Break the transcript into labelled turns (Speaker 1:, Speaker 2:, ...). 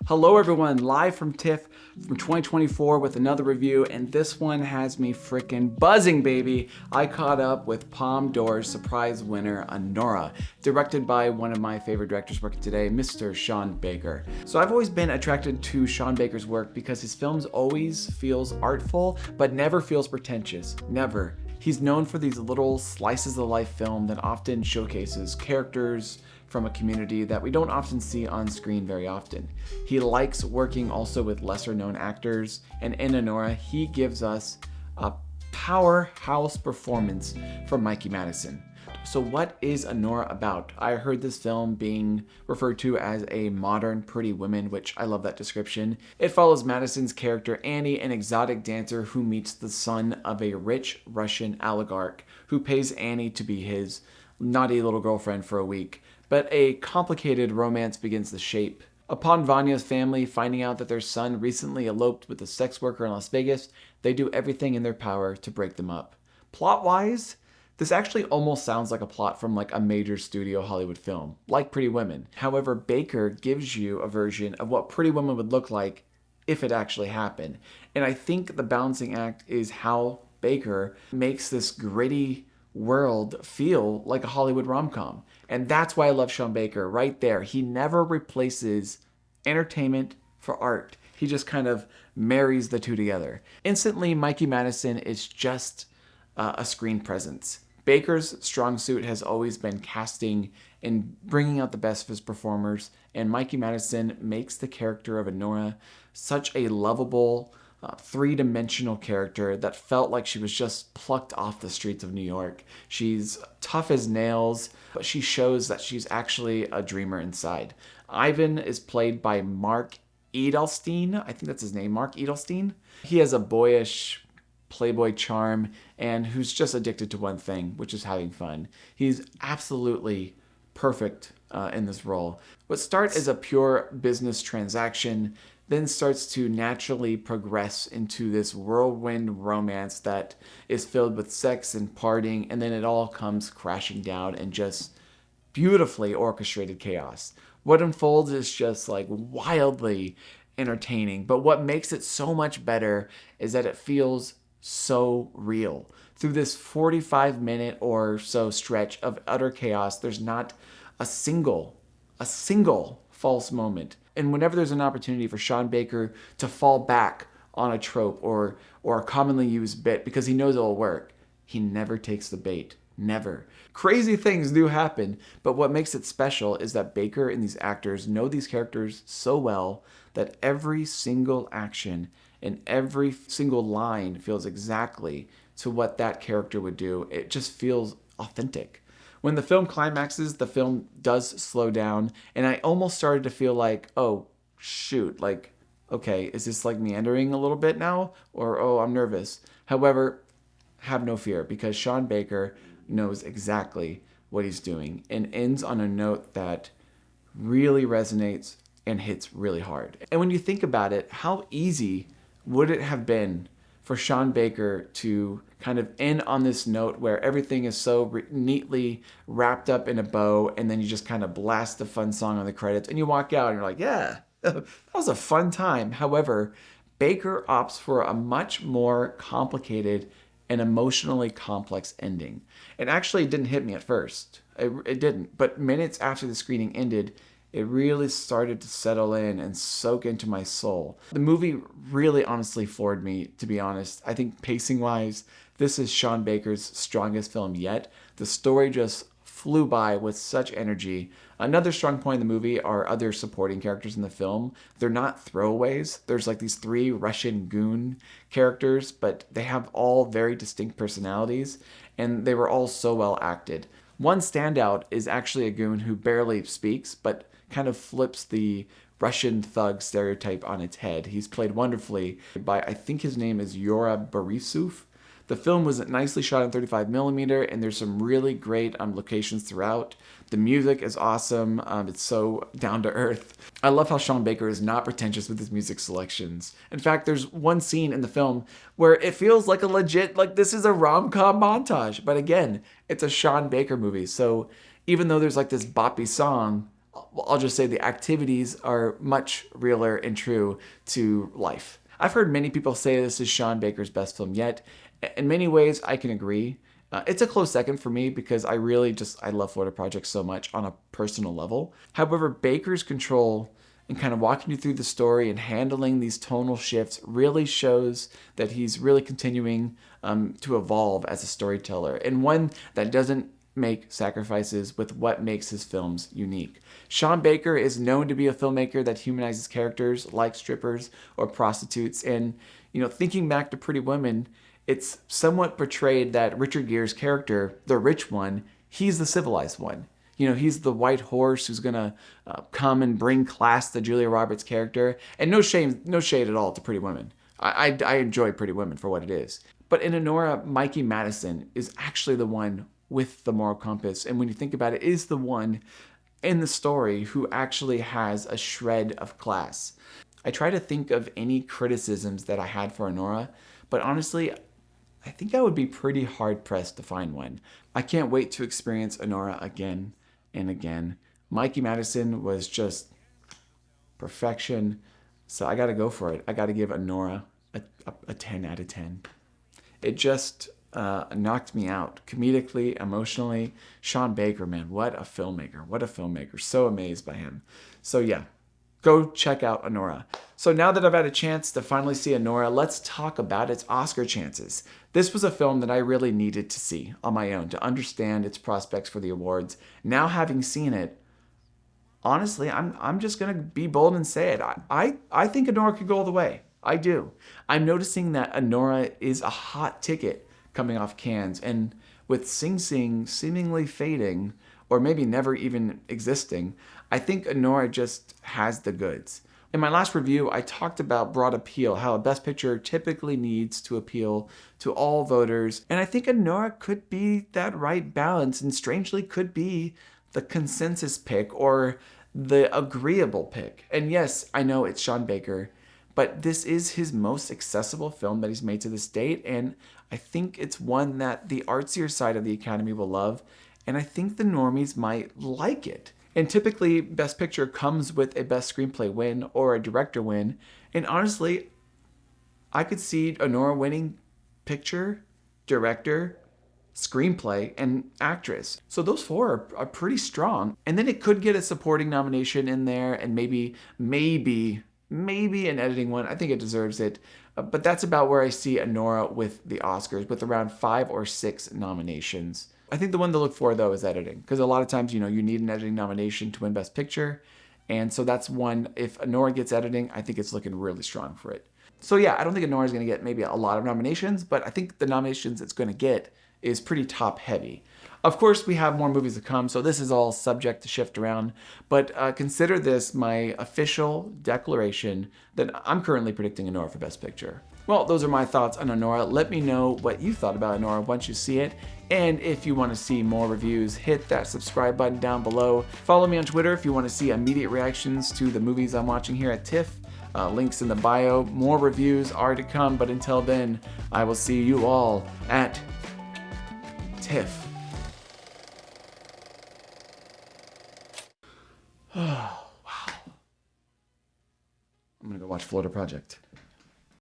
Speaker 1: Hello everyone, live from TIFF from 2024 with another review, and this one has me freaking buzzing, baby. I caught up with Palme d'Or's surprise winner, Anora, directed by one of my favorite directors working today, Mr. Sean Baker. So I've always been attracted to Sean Baker's work because his films always feels artful, but never feels pretentious, never. He's known for these little slices of life film that often showcases characters from a community that we don't often see on screen very often. He likes working also with lesser known actors, and in Anora, he gives us a powerhouse performance from Mikey Madison. So what is Anora about? I heard this film being referred to as a modern Pretty Woman, which I love that description. It follows Madison's character Annie, an exotic dancer who meets the son of a rich Russian oligarch who pays Annie to be his naughty little girlfriend for a week. But a complicated romance begins to shape. Upon Vanya's family finding out that their son recently eloped with a sex worker in Las Vegas, they do everything in their power to break them up. Plot-wise, this actually almost sounds like a plot from like a major studio Hollywood film, like Pretty Women. However, Baker gives you a version of what Pretty Women would look like if it actually happened. And I think the balancing act is how Baker makes this gritty world feel like a Hollywood rom-com. And that's why I love Sean Baker right there. He never replaces entertainment for art. He just kind of marries the two together. Instantly, Mikey Madison is just a screen presence. Baker's strong suit has always been casting and bringing out the best of his performers, and Mikey Madison makes the character of Anora such a lovable, three-dimensional character that felt like she was just plucked off the streets of New York. She's tough as nails, but she shows that she's actually a dreamer inside. Ivan is played by Mark Edelstein. I think that's his name, Mark Edelstein. He has a boyish playboy charm and who's just addicted to one thing, which is having fun. He's absolutely perfect in this role. What starts as a pure business transaction then starts to naturally progress into this whirlwind romance that is filled with sex and partying, and then it all comes crashing down in just beautifully orchestrated chaos. What unfolds is just like wildly entertaining, but what makes it so much better is that it feels so real. Through this 45-minute or so stretch of utter chaos, there's not a single false moment. And whenever there's an opportunity for Sean Baker to fall back on a trope or a commonly used bit because he knows it'll work, he never takes the bait. Never. Crazy things do happen, but what makes it special is that Baker and these actors know these characters so well that every single action and every single line feels exactly to what that character would do. It just feels authentic. When the film climaxes, the film does slow down, and I almost started to feel like, oh, shoot, like, okay, is this like meandering a little bit now? Or, oh, I'm nervous. However, have no fear, because Sean Baker knows exactly what he's doing and ends on a note that really resonates and hits really hard. And when you think about it, how easy would it have been for Sean Baker to kind of end on this note where everything is so neatly wrapped up in a bow, and then you just kind of blast the fun song on the credits and you walk out and you're like, yeah, that was a fun time. However, Baker opts for a much more complicated and emotionally complex ending. It actually didn't hit me at first. It didn't. But minutes after the screening ended, it really started to settle in and soak into my soul. The movie really honestly floored me, to be honest. I think pacing-wise, this is Sean Baker's strongest film yet. The story just flew by with such energy. Another strong point in the movie are other supporting characters in the film. They're not throwaways. There's like these three Russian goon characters, but they have all very distinct personalities, and they were all so well acted. One standout is actually a goon who barely speaks, but kind of flips the Russian thug stereotype on its head. He's played wonderfully by, I think his name is Yura Borisov. The film was nicely shot in 35mm, and there's some really great locations throughout. The music is awesome. It's so down to earth. I love how Sean Baker is not pretentious with his music selections. In fact, there's one scene in the film where it feels like a legit, like this is a rom-com montage. But again, it's a Sean Baker movie. So even though there's like this boppy song, I'll just say the activities are much realer and true to life. I've heard many people say this is Sean Baker's best film yet. In many ways, I can agree. It's a close second for me because I love Florida Project so much on a personal level. However, Baker's control and kind of walking you through the story and handling these tonal shifts really shows that he's really continuing to evolve as a storyteller, and one that doesn't make sacrifices with what makes his films unique. Sean Baker is known to be a filmmaker that humanizes characters like strippers or prostitutes, and thinking back to Pretty Women, it's somewhat portrayed that Richard Gere's character, the rich one, he's the civilized one. He's the white horse who's gonna come and bring class to Julia Roberts' character. And no shade at all to Pretty Women. I enjoy Pretty Women for what it is. But in Anora, Mikey Madison is actually the one with the moral compass. And when you think about it, is the one in the story who actually has a shred of class. I try to think of any criticisms that I had for Anora, but honestly, I think I would be pretty hard-pressed to find one. I can't wait to experience Anora again and again. Mikey Madison was just perfection, so I gotta go for it. I gotta give Anora a 10 out of 10. It just knocked me out comedically, emotionally. Sean Baker, man, what a filmmaker. What a filmmaker. So amazed by him. So yeah, go check out Anora. So now that I've had a chance to finally see Anora, let's talk about its Oscar chances. This was a film that I really needed to see on my own to understand its prospects for the awards. Now having seen it, honestly, I'm just gonna be bold and say it. I think Anora could go all the way. I do. I'm noticing that Anora is a hot ticket coming off Cannes, and with Sing Sing seemingly fading, or maybe never even existing, I think Anora just has the goods. In my last review, I talked about broad appeal, how a Best Picture typically needs to appeal to all voters, and I think Anora could be that right balance, and strangely could be the consensus pick or the agreeable pick. And yes, I know it's Sean Baker, but this is his most accessible film that he's made to this date, and I think it's one that the artsier side of the Academy will love, and I think the normies might like it. And typically, Best Picture comes with a Best Screenplay win or a Director win, and honestly, I could see Anora winning Picture, Director, Screenplay, and Actress. So those four are pretty strong. And then it could get a supporting nomination in there, and maybe an editing one. I think it deserves it. But that's about where I see Anora with the Oscars, with around 5 or 6 nominations. I think the one to look for, though, is editing. Because a lot of times, you need an editing nomination to win Best Picture. And so that's one. If Anora gets editing, I think it's looking really strong for it. So yeah, I don't think Anora is going to get maybe a lot of nominations, but I think the nominations it's going to get is pretty top heavy. Of course, we have more movies to come, so this is all subject to shift around, but consider this my official declaration that I'm currently predicting Anora for Best Picture. Well, those are my thoughts on Anora. Let me know what you thought about Anora once you see it, and if you want to see more reviews, hit that subscribe button down below. Follow me on Twitter if you want to see immediate reactions to the movies I'm watching here at TIFF. Links in the bio. More reviews are to come, but until then, I will see you all at TIFF. Oh, wow. I'm gonna go watch Florida Project.